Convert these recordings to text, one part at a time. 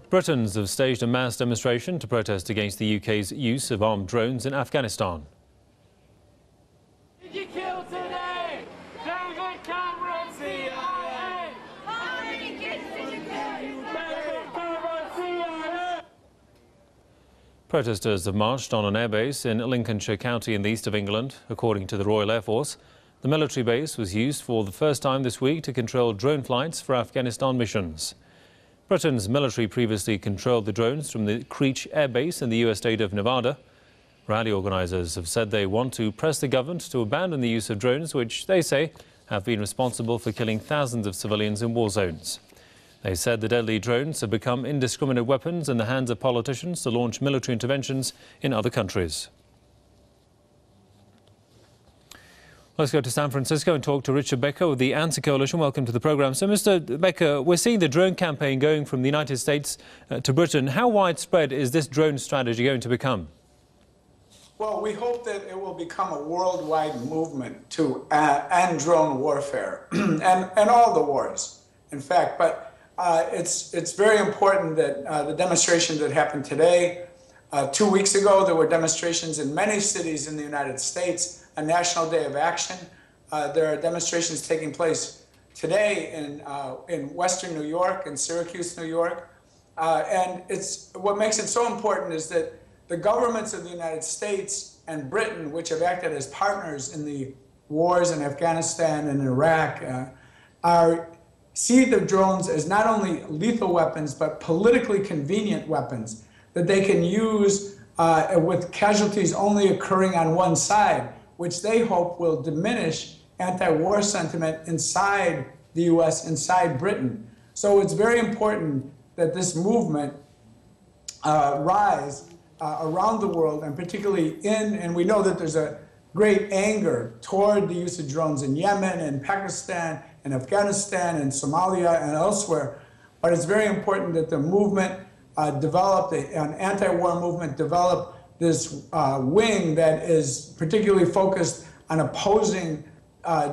Britons have staged a mass demonstration to protest against the UK's use of armed drones in Afghanistan. Did you kill today? David Cameron, CIA! How many kids did you kill? David Cameron, CIA! Protesters have marched on an airbase in Lincolnshire County in the east of England. According to the Royal Air Force, the military base was used for the first time this week to control drone flights for Afghanistan missions. Britain's military previously controlled the drones from the Creech Air Base in the US state of Nevada. Rally organisers have said they want to press the government to abandon the use of drones, which they say have been responsible for killing thousands of civilians in war zones. They said the deadly drones have become indiscriminate weapons in the hands of politicians to launch military interventions in other countries. Let's go to San Francisco and talk to Richard Becker with the A.N.S.W.E.R coalition. Welcome to the programme. So, Mr. Becker, we're seeing the drone campaign going from the United States to Britain. How widespread is this drone strategy going to become? Well, we hope that it will become a worldwide movement to end drone warfare and all the wars, in fact. But it's very important that the demonstration that happened today, 2 weeks ago, there were demonstrations in many cities in the United States, a National Day of Action. There are demonstrations taking place today in Western New York, in Syracuse, New York. And what makes it so important is that the governments of the United States and Britain, which have acted as partners in the wars in Afghanistan and Iraq, see the drones as not only lethal weapons, but politically convenient weapons that they can use with casualties only occurring on one side, which they hope will diminish anti-war sentiment inside the U.S., inside Britain. So it's very important that this movement rise around the world, and particularly and we know that there's a great anger toward the use of drones in Yemen and Pakistan and Afghanistan and Somalia and elsewhere. But it's very important that the movement develop, an anti-war movement develop this wing that is particularly focused on opposing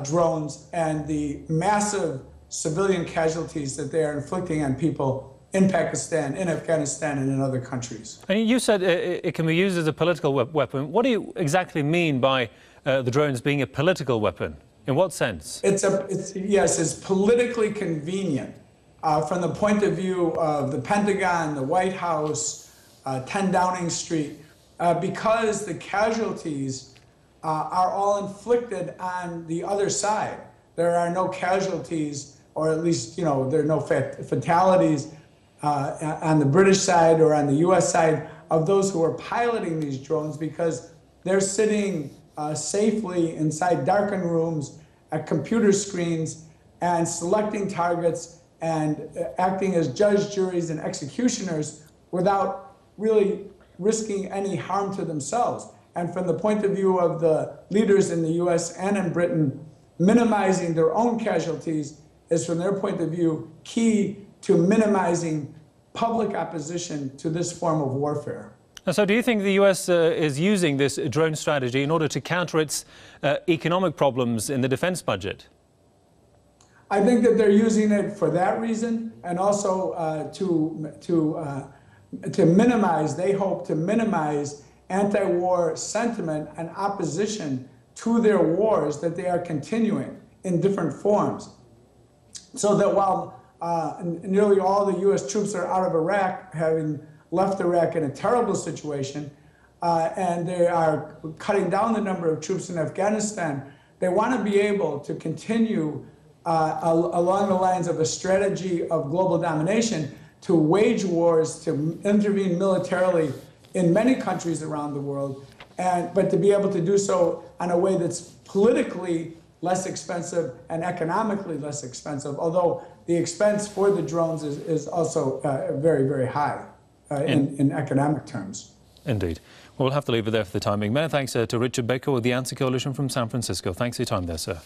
drones and the massive civilian casualties that they are inflicting on people in Pakistan, in Afghanistan, and in other countries. And you said it can be used as a political weapon. What do you exactly mean by the drones being a political weapon? In what sense? Yes, it's politically convenient from the point of view of the Pentagon, the White House, 10 Downing Street, because the casualties are all inflicted on the other side. There are no casualties, or at least, there are no fatalities on the British side or on the US side of those who are piloting these drones, because they're sitting safely inside darkened rooms at computer screens and selecting targets and acting as judge, juries, and executioners without really risking any harm to themselves. And from the point of view of the leaders in the US and in Britain, minimizing their own casualties is, from their point of view, key to minimizing public opposition to this form of warfare. So do you think the US is using this drone strategy in order to counter its economic problems in the defense budget? I think that they're using it for that reason, and also to minimize, they hope to minimize anti-war sentiment and opposition to their wars that they are continuing in different forms. So that while nearly all the US troops are out of Iraq, having left Iraq in a terrible situation, and they are cutting down the number of troops in Afghanistan, they want to be able to continue along the lines of a strategy of global domination to wage wars, to intervene militarily in many countries around the world, but to be able to do so in a way that's politically less expensive and economically less expensive, although the expense for the drones is also very, very high in economic terms. Indeed. Well, we'll have to leave it there for the time being. Many thanks to Richard Becker with the A.N.S.W.E.R coalition from San Francisco. Thanks for your time there, sir.